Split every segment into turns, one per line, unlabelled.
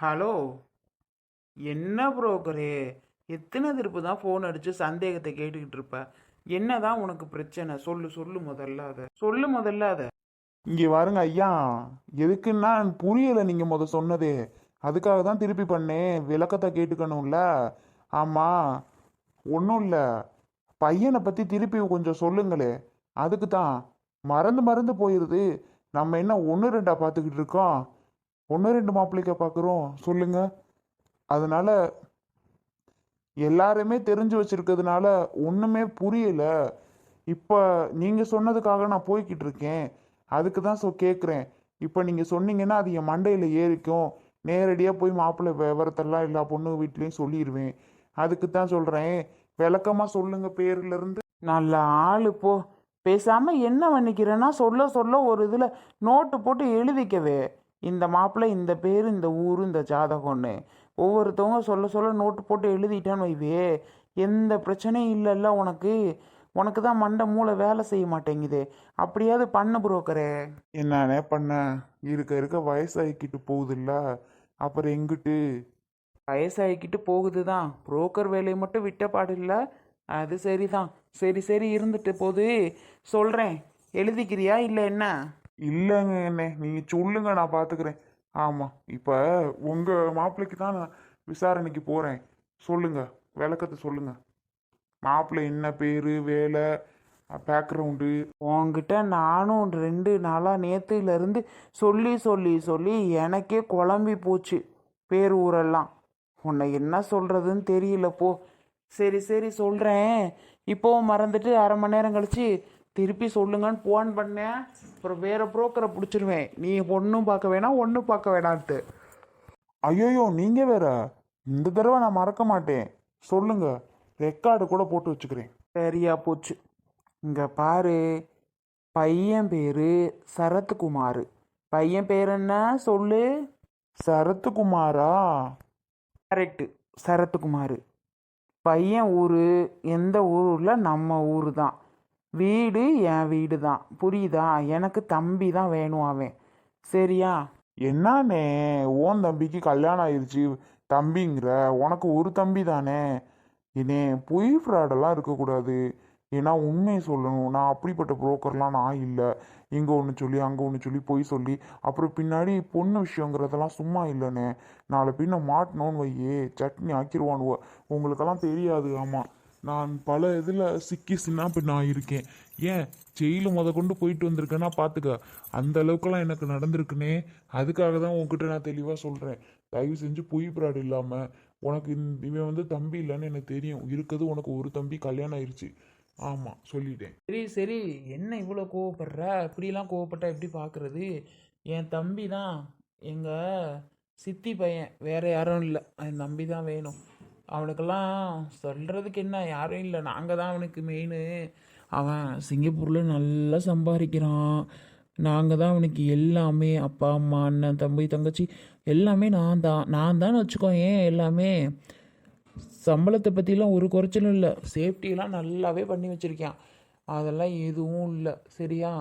Hello. என்ன புரோக்கரே? எத்தனை திருப்பு தான் ஃபோன் அடிச்சு சந்தேகத்தை கேட்டுக்கிட்டு இருப்ப? என்னதான் உனக்கு பிரச்சனை? சொல்லு சொல்லு, முதல்ல அதை சொல்லு, முதல்ல அதை.
இங்கே வாருங்க ஐயா. எதுக்குன்னா புரியல நீங்க சொன்னதே. அதுக்காக தான் திருப்பி பண்ணேன், விளக்கத்தை கேட்டுக்கணும்ல. ஆமா, ஒன்றும் இல்லை. பையனை பத்தி திருப்பி கொஞ்சம் சொல்லுங்களே. அதுக்கு தான் மறந்து மறந்து போயிருது. நம்ம என்ன ஒன்று ரெண்டா பார்த்துக்கிட்டு இருக்கோம்? ஒன்று ரெண்டு மாப்பிள்ளைக்க பார்க்குறோம், சொல்லுங்க. அதனால எல்லாருமே தெரிஞ்சு வச்சிருக்கிறதுனால ஒன்றுமே புரியல. இப்போ நீங்கள் சொன்னதுக்காக நான் போய்கிட்டு இருக்கேன். அதுக்கு தான் கேட்குறேன். இப்போ நீங்கள் சொன்னீங்கன்னா அது என் மண்டையில் ஏறிக்கும். நேரடியாக போய் மாப்பிள்ளை விவரத்தெல்லாம் எல்லா பொண்ணு வீட்லேயும் சொல்லிடுவேன். அதுக்கு தான் சொல்கிறேன், விளக்கமாக சொல்லுங்க பேர்லேருந்து.
நல்ல ஆளு போ. பேசாம என்ன பண்ணிக்கிறேன்னா, சொல்ல சொல்ல ஒரு இதுல நோட்டு போட்டு எழுதிக்கவே. இந்த மாப்பிள்ளை, இந்த பேர், இந்த ஊர், இந்த ஜாதகம்னு ஒவ்வொருத்தவங்க சொல்ல சொல்ல நோட்டு போட்டு எழுதிட்டான்னு வைவே. எந்த பிரச்சனையும் இல்லைல்ல உனக்கு. உனக்கு தான் மண்டை மூளை வேலை செய்ய மாட்டேங்குது. அப்படியாவது பண்ண புரோக்கரே.
என்னண்ணே பண்ண? இருக்க இருக்க வயசாகிக்கிட்டு போகுதுல்ல, அப்புறம் எங்கிட்டு?
வயசாகிக்கிட்டு போகுது தான். புரோக்கர் வேலையை மட்டும் விட்ட பாடு இல்லை. அது சரிதான். சரி சரி, இருந்துட்டு போது. சொல்கிறேன், எழுதிக்கிறியா இல்லை என்ன?
இல்லைங்க என்ன, நீங்கள் சொல்லுங்க, நான் பார்த்துக்கிறேன். ஆமாம், இப்போ உங்கள் மாப்பிள்ளைக்கு தான் நான் விசாரணைக்கு போகிறேன். சொல்லுங்க, விளக்கத்தை சொல்லுங்க. மாப்பிள்ளை என்ன பேர், வேலை, பேக்ரவுண்டு.
உன்கிட்ட நானும் 2 நாளாக நேற்றுலேருந்து சொல்லி சொல்லி சொல்லி எனக்கே குழம்பி போச்சு. பேர் ஊரெல்லாம் உன்னை என்ன சொல்கிறதுன்னு தெரியல போ. சரி சரி, சொல்கிறேன். இப்போவும் மறந்துட்டு 1/2 மணி நேரம் கழிச்சு திருப்பி சொல்லுங்கன்னு ஃபோன் பண்ணேன். அப்புறம் வேறு புரோக்கரை பிடிச்சிருவேன். நீ ஒன்றும் பார்க்க வேணாம், ஒன்றும் பார்க்க வேணான்ட்டு.
ஐயோயோ, நீங்கள் வேற. இந்த தடவை நான் மறக்க மாட்டேன். சொல்லுங்க, ரெக்கார்டு கூட போட்டு வச்சுக்கிறேன்.
சரியா போச்சு. இங்கே பாரு, பையன் பேர் சரத்குமார். பையன் பேர் என்ன சொல்லு?
சரத்குமாரா?
கரெக்டு, சரத்குமார். பையன் ஊர் எந்த ஊரில்? நம்ம ஊர் தான். வீடு என் வீடு தான். புரியுதா? எனக்கு தம்பி தான் வேணும் அவன். சரியா?
என்னானே, ஓன் தம்பிக்கு கல்யாணம் ஆயிடுச்சு தம்பிங்கிற? உனக்கு ஒரு தம்பி தானே. என்னே, பொய் ஃப்ராடெல்லாம் இருக்கக்கூடாது. ஏன்னா உண்மையை சொல்லணும். நான் அப்படிப்பட்ட புரோக்கர்லாம் நான் இல்லை. இங்கே ஒன்று சொல்லி அங்கே ஒன்று சொல்லி பொய் சொல்லி அப்புறம் பின்னாடி பொண்ணு விஷயங்கிறதெல்லாம் சும்மா இல்லைண்ணே. நாளை பின்ன மாட்டினோன்னு வையே, சட்னி ஆக்கிடுவானுவ. உங்களுக்கெல்லாம் தெரியாது. ஆமாம், நான் பல இதில் சிக்கி சின்ன நான் இருக்கேன். ஏன் ஜெயிலு கொண்டு போயிட்டு வந்திருக்கேன்னா பார்த்துக்க. அந்த அளவுக்குலாம் எனக்கு நடந்திருக்குனே. அதுக்காக தான் உங்ககிட்ட நான் தெளிவாக சொல்கிறேன். தயவு செஞ்சு பொய் பிராடு இல்லாமல். உனக்கு இவன் தம்பி இல்லைன்னு எனக்கு தெரியும். இருக்கிறது உனக்கு ஒரு தம்பி, கல்யாணம் ஆயிடுச்சு. ஆமாம், சொல்லிட்டேன்.
சரி சரி, என்ன இவ்வளோ கோவப்படுற? இப்படிலாம் கோவப்பட்டா எப்படி பார்க்குறது? என் தம்பி தான். எங்கள் சித்தி பையன், வேற யாரும் இல்லை. என் தம்பி தான் வேணும். அவனுக்கெல்லாம் சொல்கிறதுக்கு என்ன, யாரும் இல்லை. நாங்கள் தான் அவனுக்கு மெயின். அவன் சிங்கப்பூரில் நல்லா சம்பாதிக்கிறான். நாங்கள் தான் அவனுக்கு எல்லாமே. அப்பா அம்மா அண்ணன் தம்பி தங்கச்சி எல்லாமே நான் தான் வச்சுக்கோ. ஏன் எல்லாமே. சம்பளத்தை பற்றிலாம் ஒரு குறைச்சலும் இல்லை. சேஃப்டியெல்லாம் நல்லாவே பண்ணி வச்சுருக்கான். அதெல்லாம் எதுவும் இல்லை. சரியா?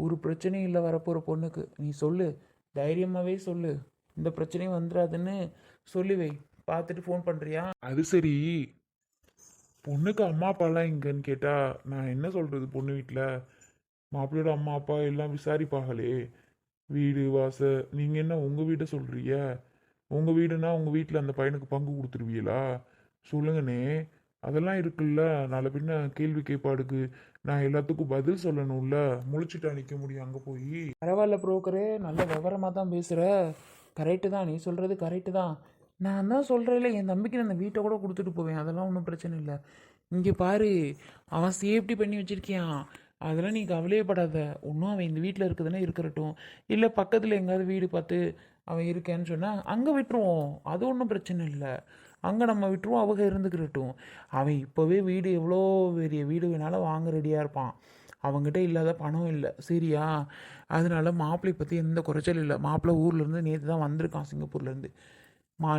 ஒரு பிரச்சனையும் இல்லை வரப்போகிற பொண்ணுக்கு. நீ சொல்லு, தைரியமாகவே சொல்லு. இந்த பிரச்சனையும் வந்துடாதுன்னு சொல்லி வை. பார்த்துட்டு ஃபோன் பண்ணுறியா?
அது சரி, பொண்ணுக்கு அம்மா அப்பாலாம் எங்கன்னு கேட்டா நான் என்ன சொல்றது? பொண்ணு வீட்டில் மாப்பிள்ளையோட அம்மா அப்பா எல்லாம் விசாரிப்பாங்களே. வீடு வாச. நீங்கள் என்ன உங்கள் வீட்டை சொல்கிறீங்க? உங்கள் வீடுனா உங்கள் வீட்டில் அந்த பையனுக்கு பங்கு கொடுத்துருவீங்களா? சொல்லுங்கண்ணே. அதெல்லாம் இருக்குல்ல. நாளை பின்ன கேள்வி கேட்பாடுக்கு நான் எல்லாத்துக்கும் பதில் சொல்லணும்ல. முழிச்சுட்டா நிற்க முடியும் அங்கே போய்?
பரவாயில்ல புரோக்கரே, நல்ல விவரமாக தான் பேசுகிற. கரெக்டு தான், நீ சொல்கிறது கரெக்டு தான். நான் தான் சொல்கிறேன்ல, என் தம்பிக்கு நான் அந்த வீட்டை கூட கொடுத்துட்டு போவேன். அதெல்லாம் ஒன்றும் பிரச்சனை இல்லை. இங்கே பாரு, அவன் சேஃப்டி பண்ணி வச்சுருக்கியான். அதெல்லாம் நீ கவலையப்படாத. ஒன்றும் அவன் இந்த வீட்டில் இருக்குதுன்னா இருக்கட்டும். இல்லை பக்கத்தில் எங்கேயாவது வீடு பார்த்து அவன் இருக்கேன்னு சொன்னால் அங்கே விட்டுருவோம். அது ஒன்றும் பிரச்சனை இல்லை. அங்கே நம்ம விட்டுருவோம், அவங்க இருந்துக்கிட்டட்டும். அவன் இப்போவே வீடு எவ்வளோ பெரிய வீடு வேணாலும் வாங்க ரெடியாக இருப்பான். அவங்ககிட்ட இல்லாத பணம் இல்லை. சரியா? அதனால மாப்பிள்ளை பற்றி எந்த குறைச்சல் இல்லை. மாப்பிள்ளை ஊர்லேருந்து நேற்று தான் வந்திருக்கான், சிங்கப்பூர்லேருந்து.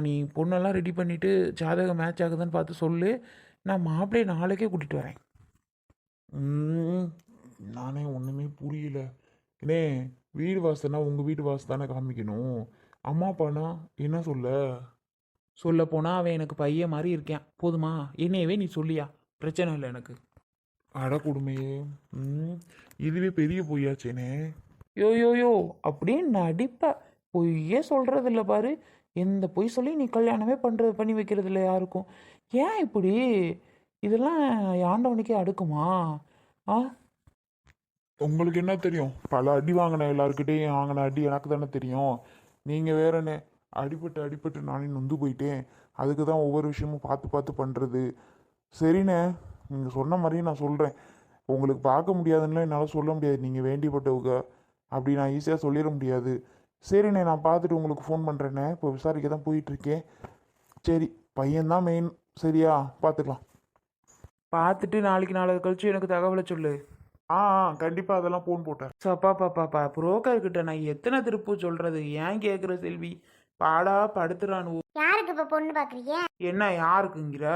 நீ பொண்ணெல்லாம் ரெடி பண்ணிவிட்டு ஜாதகம் மேட்ச் ஆகுதுன்னு பார்த்து சொல்லு. நான் மாப்பிள்ளையை நாளைக்கே கூட்டிகிட்டு வரேன்.
நானே ஒன்றுமே புரியல. ஏன்னே, வீடு வாசனா உங்கள் வீட்டு வாசல் தானே காமிக்கணும். அம்மா அப்பானா என்ன சொல்ல?
சொல்ல போனால் அவன் எனக்கு பையன் மாதிரி இருக்கான். போதுமா? என்னையவே நீ சொல்லியா? பிரச்சனை இல்லை எனக்கு.
அட கொடுமையே. இதுவே பெரிய பொய்யாச்சேனே.
யோ யோ யோ அப்படியே நடிப்ப. பொய்யே சொல்கிறது இல்லை பாரு. எந்த பொய் சொல்லி நீ கல்யாணமே பண்ணி வைக்கிறது இல்லை யாருக்கும். ஏன் இப்படி? இதெல்லாம் ஆண்டவனுக்கே அடுக்குமா? ஆ
உங்களுக்கு என்ன தெரியும்? பல அடி வாங்கின எல்லாருக்கிட்டையும் வாங்கின அடி எனக்கு தானே தெரியும். நீங்கள் வேறண்ணே, அடிபட்டு அடிபட்டு நானே நொந்து போயிட்டேன். அதுக்கு தான் ஒவ்வொரு விஷயமும் பார்த்து பார்த்து பண்ணுறது. சரிண்ணே, நீங்கள் சொன்ன மாதிரியே நான் சொல்கிறேன். உங்களுக்கு பார்க்க முடியாதுன்னு என்னால் சொல்ல முடியாது. நீங்கள் வேண்டிப்பட்டவங்க அப்படி நான் ஈஸியாக சொல்லிட முடியாது. சரிண்ணே, நான் பார்த்துட்டு உங்களுக்கு ஃபோன் பண்ணுறேண்ணே. இப்போ விசாரிக்க தான் போயிட்டுருக்கேன். சரி, பையன்தான் மெயின். சரியா? பார்த்துக்கலாம்.
பார்த்துட்டு நாளைக்கு நாளை கழிச்சு எனக்கு தகவலை சொல்லு.
ஆ கண்டிப்பாக அதெல்லாம் ஃபோன் போட்டேன்.
சப்பா பாப்பா புரோக்கர்கிட்ட நான் எத்தனை திருப்பு சொல்கிறது? ஏன் கேட்குற செல்வி? பாடா படுத்துறானு.
யாருக்கு இப்ப பொண்ணு பாக்குறீங்க?
என்ன யாருக்குங்கிற?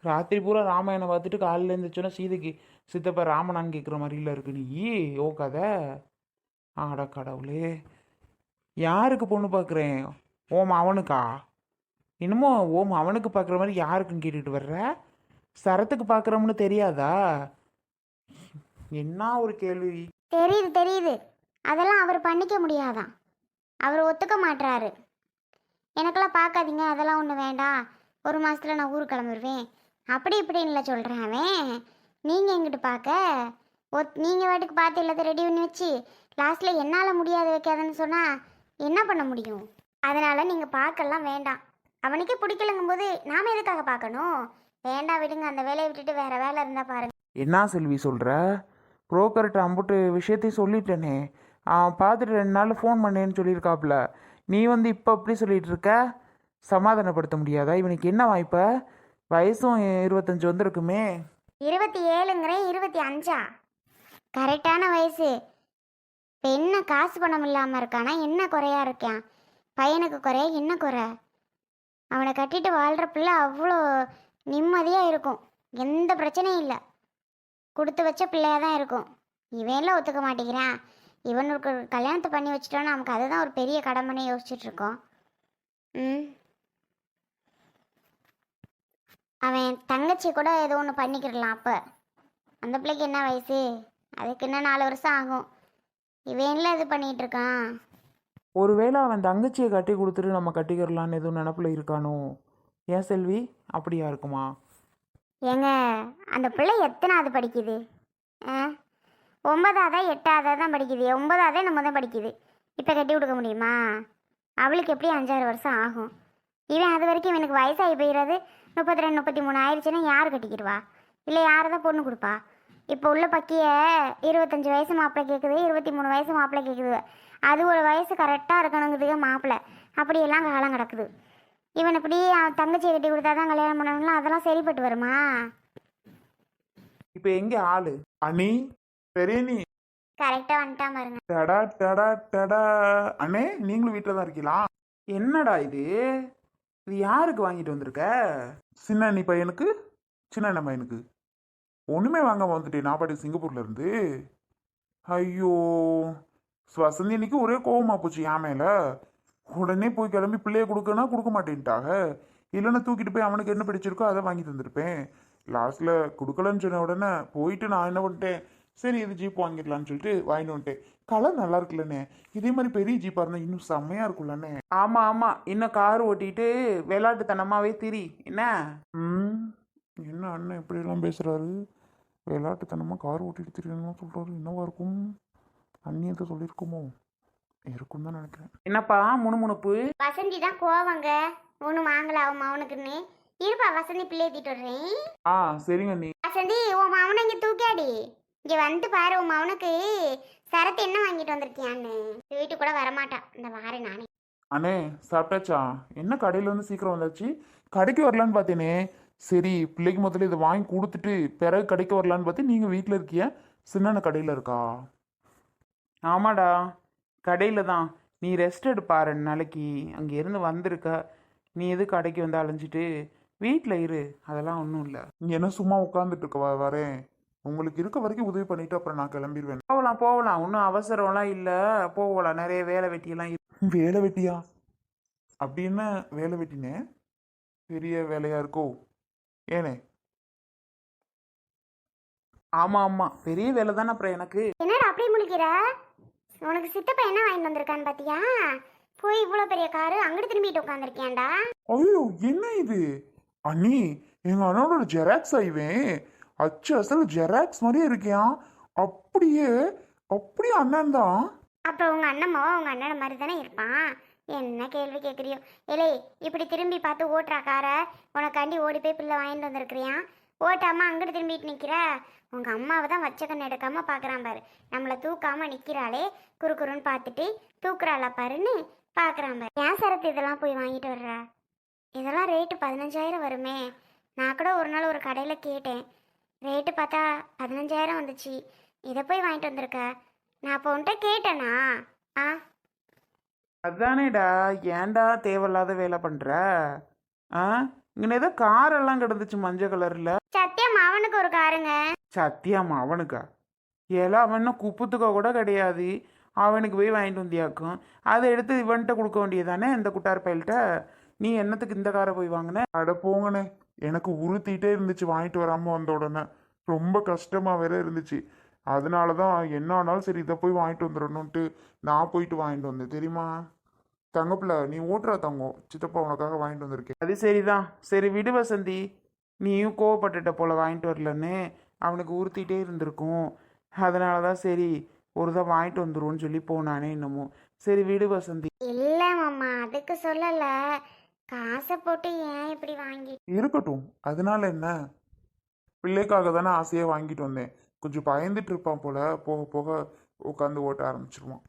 ராத்திரி பூரா ராமாயணம் பார்த்துட்டு காலையில் இருந்துச்சுன்னா சீதைக்கு சித்தப்பா ராமனான்னு கேட்குற மாதிரில இருக்கு நீ. ஓ கதை. ஆட கடவுளே. யாருக்கு பொண்ணு பார்க்குறேன்? ஓம் அவனுக்கா? என்னமோ ஓம் அவனுக்கு பார்க்குற மாதிரி யாருக்குன்னு கேட்டுட்டு வர்ற? சரத்துக்கு பார்க்குறோம்னு தெரியாதா? என்ன ஒரு கேள்வி.
தெரியுது தெரியுது, அதெல்லாம் அவர் பண்ணிக்க முடியாதான். அவர் ஒத்துக்க மாட்றாரு. எனக்கெல்லாம் பார்க்காதீங்க, அதெல்லாம் ஒன்றும் வேண்டாம், ஒரு மாசத்துல நான் ஊருக்கு கிளம்பிடுவேன் அப்படி இப்படின்ல சொல்கிறேன் அவன். நீங்கள் எங்கிட்டு பார்க்க நீங்கள் வாட்டுக்கு பார்த்து எல்லாத்தையும் ரெடி பண்ணி வச்சு லாஸ்ட்டில் என்னால் முடியாது வைக்காதுன்னு சொன்னால் என்ன பண்ண முடியும்? அதனால் நீங்கள் பார்க்கலாம் வேண்டாம். அவனுக்கே பிடிக்கலங்கும் போது நாம் எதுக்காக பார்க்கணும்? வேண்டாம் விடுங்க, அந்த வேலையை விட்டுட்டு வேறு வேலை இருந்தால் பாருங்க.
என்ன செல்வி சொல்கிற? புரோக்கர்கிட்ட அம்புட்டு விஷயத்தையும் சொல்லிட்டேனே. பார்த்துட்டு 2 நாள் ஃபோன் பண்ணேன்னு சொல்லியிருக்காப்புல. நீ வந்து இப்போ அப்படி சொல்லிட்டு இருக்க? சமாதானப்படுத்த முடியாதா? இவனுக்கு என்ன வாய்ப்ப? வயசும் 25 வந்திருக்குமே.
27ங்கிறேன், 25ஆ? கரெக்டான வயசு. இப்போ என்ன காசு பணம் இல்லாமல் இருக்கானா? என்ன குறையா இருக்கான்? பையனுக்கு குறைய என்ன குறை? அவனை கட்டிட்டு வாழ்கிற பிள்ளை அவ்வளோ நிம்மதியாக இருக்கும், எந்த பிரச்சனையும் இல்லை, கொடுத்து வச்ச பிள்ளையாக தான் இருக்கும். இவன்லாம் ஒத்துக்க மாட்டேங்கிறான். இவனுக்கு கல்யாணத்தை பண்ணி வச்சிட்டோன்னா நமக்கு அதுதான் ஒரு பெரிய கடமைன்னு யோசிச்சுட்ருக்கோம். அவன் தங்கச்சி கூட ஏதோ ஒன்று பண்ணிக்கிடலாம். அப்போ அந்த பிள்ளைக்கு என்ன வயசு? அதுக்கு இன்னும் 4 வருஷம் ஆகும். இவன்லாம் இது பண்ணிகிட்டு இருக்கான்.
ஒருவேளை அவன் தங்கச்சியை கட்டி கொடுத்துட்டு நம்ம கட்டிக்கிறலான்னு எதுவும் நினப்பில் இருக்கானோ? ஏன் செல்வி, அப்படியா இருக்குமா?
ஏங்க, அந்த பிள்ளை எத்தனாவது படிக்குது? 9ஆவதா 8ஆவதா தான் படிக்குது. 9ஆவதே நம்ம தான் படிக்குது. இப்போ கட்டி கொடுக்க முடியுமா? அவளுக்கு எப்படி 5-6 வருஷம் ஆகும். இவன் அது வரைக்கும் இவனுக்கு வயசாகி போயிடாது. 32 33 ஆயிடுச்சுன்னா யார் கட்டிக்கிடுவா? இல்லை யார் தான் பொண்ணு கொடுப்பா? இப்போ உள்ள பக்கிய 25 வயசு மாப்பிள்ளை கேட்குது, 23 வயசு மாப்பிள்ளை கேட்குது. அது ஒரு வயசு கரெக்டாக இருக்கணுங்குதுங்க மாப்பிள்ளை. அப்படியெல்லாம் காலம் கிடக்குது. இவன் இப்படி தங்கச்சியை கட்டி கொடுத்தா தான் கல்யாணம் பண்ணணும்லாம் அதெல்லாம் சரிப்பட்டு வருமா?
இப்போ எங்கே ஆளு?
அண்ணி, பெரியண்ணி.
கரெக்டாக வந்துட்டான் பாருங்க.
டடா டடா டடா. அண்ணே, நீங்களும் வீட்டில் தான் இருக்கீங்களா?
என்னடா இது? இது யாருக்கு வாங்கிட்டு வந்திருக்க?
சின்ன அண்ணி பையனுக்கு, சின்ன அண்ணன் பையனுக்கு. ஒன்றுமே வாங்க வந்துட்டேன் நான் பாட்டு சிங்கப்பூர்ல இருந்து. ஐயோ, வசந்தி அன்னைக்கு ஒரே கோவமா போச்சு என் மேல. உடனே போய் கிளம்பி பிள்ளைய கொடுக்கனா கொடுக்க மாட்டேன்ட்டாக. இல்லைன்னா தூக்கிட்டு போய் அவனுக்கு என்ன பிடிச்சிருக்கோ அதை வாங்கி தந்திருப்பேன். லாஸ்ட்ல கொடுக்கலன்னு சொன்ன உடனே போயிட்டு நான் என்ன பண்ணிட்டேன், சரி இது ஜீப் வாங்கிடலான்னு சொல்லிட்டு வாங்கிட்டு வந்துட்டேன். கலர் நல்லா இருக்குல்லண்ணே. இதே மாதிரி பெரிய ஜீப்பாக இருந்தால் இன்னும் செம்மையா இருக்குல்லண்ணே.
ஆமாம் ஆமாம், இன்னும் கார் ஓட்டிட்டு விளையாட்டுத்தனமாவே திரி என்ன?
என்ன அண்ணன் இப்படியெல்லாம் பேசுறாரு? விளையாட்டுத்தனமாக கார் ஓட்டிட்டு தெரியணும்னு சொல்றாரு. என்னவா இருக்கும்? அண்ணியத்தை சொல்லியிருக்குமோ? இருக்கும் தான் நினைக்கிறேன்.
என்னப்பா முணுமுணுப்பு?
வசந்தி தான் கோவங்க, ஒன்று வாங்கல அவன் அவனுக்குன்னு. இருப்பா, வசந்தி பிள்ளைய தீட்டு விடுறேன்.
சரிங்க நீ.
வசந்தி, உன் மவனை இங்கே தூக்கியாடி. இங்கே வந்து பாரு, உன் மவனுக்கு சரத்து என்ன வாங்கிட்டு வந்திருக்கியான்னு. வீட்டுக்கு கூட வரமாட்டான், இந்த வாரேன் நானே.
அண்ணே, சாப்பிட்டாச்சா? என்ன கடையில் வந்து சீக்கிரம் வந்தாச்சு? கடைக்கு வரலான்னு பார்த்தேனே. சரி, பிள்ளைக்கு முதல்ல இதை வாங்கி கொடுத்துட்டு பிறகு கடைக்கு வரலான்னு பார்த்து நீங்கள் வீட்டில் இருக்கிய. சின்ன கடையில் இருக்கா?
ஆமாடா, கடையில் தான். நீ ரெஸ்ட் எடுப்பா 2 நாளைக்கு. அங்கே இருந்து வந்திருக்க, நீ எது கடைக்கு வந்து அலைஞ்சிட்டு வீட்டில் இரு. அதெல்லாம் ஒன்றும் இல்லை.
நீ என்ன சும்மா உட்காந்துட்டு இருக்க? வரேன், உங்களுக்கு இருக்க வரைக்கும் உதவி பண்ணிட்டு அப்புறம் நான் கிளம்பிடுவேன்.
போகலாம், ஒன்றும் அவசரம்லாம் இல்லை. போகலாம், நிறைய வேலை வெட்டியெல்லாம் இருக்கு.
வேலை வெட்டியா? அப்படி என்ன வேலை வெட்டினே? பெரிய வேலையா இருக்கோ? ஏனே?
ஆமாம் ஆமாம், பெரிய வேலை தானே அப்புறம் எனக்கு.
என்னடா அப்படி முழிக்கிற? உனக்கு சித்தப்பா என்ன வாங்கிட்டு வந்திருக்கான்னு பாத்தியா? போய் இவ்வளோ பெரிய காரு அங்கிட்டு திரும்பிட்டு உட்காந்துருக்கியாண்டா.
ஐயோ, என்ன இது அண்ணி? எங்க அண்ணனோட ஜெராக்ஸ் ஆயிவேன். அச்சு அசல் ஜெராக்ஸ் மாதிரியே இருக்கியான். அப்படியே அப்படியே அண்ணன் தான்.
அப்போ உங்க அண்ணம்மா உங்க அண்ணனை மாதிரி தானே இருப்பான். என்ன கேள்வி கேட்குறியோ? ஏலே, இப்படி திரும்பி பார்த்து ஓட்டுறா காரை. உனக்காண்டி ஓடி போய் பிள்ளை வாங்கிட்டு வந்திருக்கிறியான். ஓட்டாம அங்கிட்டு திரும்பிட்டு நிற்கிற. உங்க அம்மாவை தான் வச்ச கண்ணு எடுக்காம பார்க்குறான் பாரு. நம்மளை தூக்காம நிற்கிறாளே, குறுக்குறுன்னு பார்த்துட்டு தூக்குறாளா பாருன்னு பார்க்குறான் பாரு. ஏன் சரத்து இதெல்லாம் போய் வாங்கிட்டு வர்ற? இதெல்லாம் ரேட்டு 15,000 வருமே. நான் கூட ஒரு நாள் ஒரு கடையில் கேட்டேன், ரேட்டு பார்த்தா 15,000 வந்துச்சு. இதை போய் வாங்கிட்டு வந்திருக்க. நான் அப்போ உன்கிட்ட கேட்டேனா? ஆ,
அதானேடா, ஏன்டா தேவையில்லாத வேலை பண்ணுற? ஆ, இங்கே ஏதோ காரெல்லாம் கிடந்துச்சு மஞ்சள் கலரில்.
சத்தியம் அவனுக்கு ஒரு காருங்க.
சத்தியமா அவனுக்கா? ஏலாம் அவன் இன்னும் குப்புத்துக்க கூட கிடையாது. அவனுக்கு போய் வாங்கிட்டு வந்தியாக்கும். அதை எடுத்து இவன்கிட்ட கொடுக்க வேண்டியதானே, இந்த குட்டார் பையல்கிட்ட. நீ என்னத்துக்கு இந்த காரை போய் வாங்கின?
அட போங்கண்ணே, எனக்கு உறுத்திட்டே இருந்துச்சு வாங்கிட்டு வராம வந்த உடனே. ரொம்ப கஷ்டமா வேற இருந்துச்சு. அதனால தான் என்ன ஆனாலும் சரி இதை போய் வாங்கிட்டு வந்துடணுன்ட்டு நான் போயிட்டு வாங்கிட்டு வந்தேன் தெரியுமா? தங்கப்பிள்ள, நீ ஓட்டுறா தங்கம். சித்தப்பா உனக்காக வாங்கிட்டு வந்திருக்கேன்.
அது சரிதான். சரி விடு வசந்தி, நீயும் கோவப்பட்டுட்ட போல வாங்கிட்டு வரலன்னு. அவனுக்கு உறுத்திட்டே இருந்திருக்கும். அதனால தான் சரி ஒரு தான் வாங்கிட்டு வந்துருவோன்னு சொல்லி போனானே இன்னமும். சரி விடு வசந்தி.
இல்லை மாமா, அதுக்கு சொல்லலை. காசை போட்டு ஏன் இப்படி வாங்கி?
இருக்கட்டும், அதனால என்ன? பிள்ளைக்காக தானே ஆசையாக வாங்கிட்டு வந்தேன். கொஞ்சம் பயந்துட்டு இருப்பான் போல, போக போக உட்காந்து ஓட்ட ஆரம்பிச்சிருவான்.